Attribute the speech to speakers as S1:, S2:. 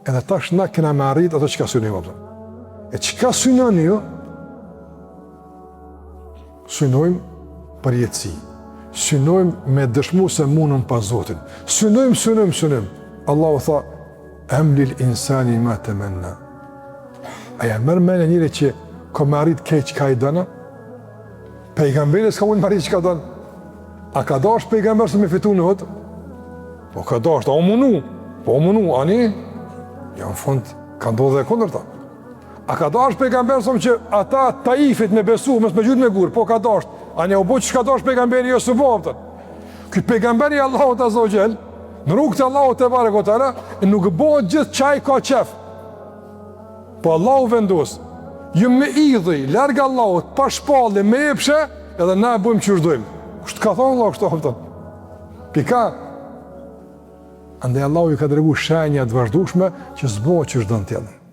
S1: edhe tash na kena me arrit ato që ka synojmë. E që ka synoni ju? Synojmë për jetësi. Synojmë me dëshmu se munëm pa Zotin. Synojmë. Allahu tha, emlil insani ma të menna. Aja mërë mene njëri që ka me arrit kej që ka i dëna? Pejgamberi s'ka mund me arrit që ka dëna? A ka dash pejgamber se me fitu në hëtë? Po ka dash, o munu, ani? Ja në fund, ka ndodhe e kundër ta. A ka dash pejgamber se që ata taifit me besu, mes me gjurë me gurë, po ka dash, ani o bo që ka dash pejgamberi jo së bovëtën. Këtë pejgamberi Allahut Azogjel, në rrugë të Allahut e bare këtëra, nuk bëhet gjithë qaj ka qef. Po Allahu vendos, ju me idhi, larga Allahut, pa shpalli, me epshe, edhe na e bujmë që shdojmë. Kështë ka thonë Allah, kështë të pika. Andaj Allahu ju ka dregu shenja të vazhdushme që zbohet që shdojnë tjellë.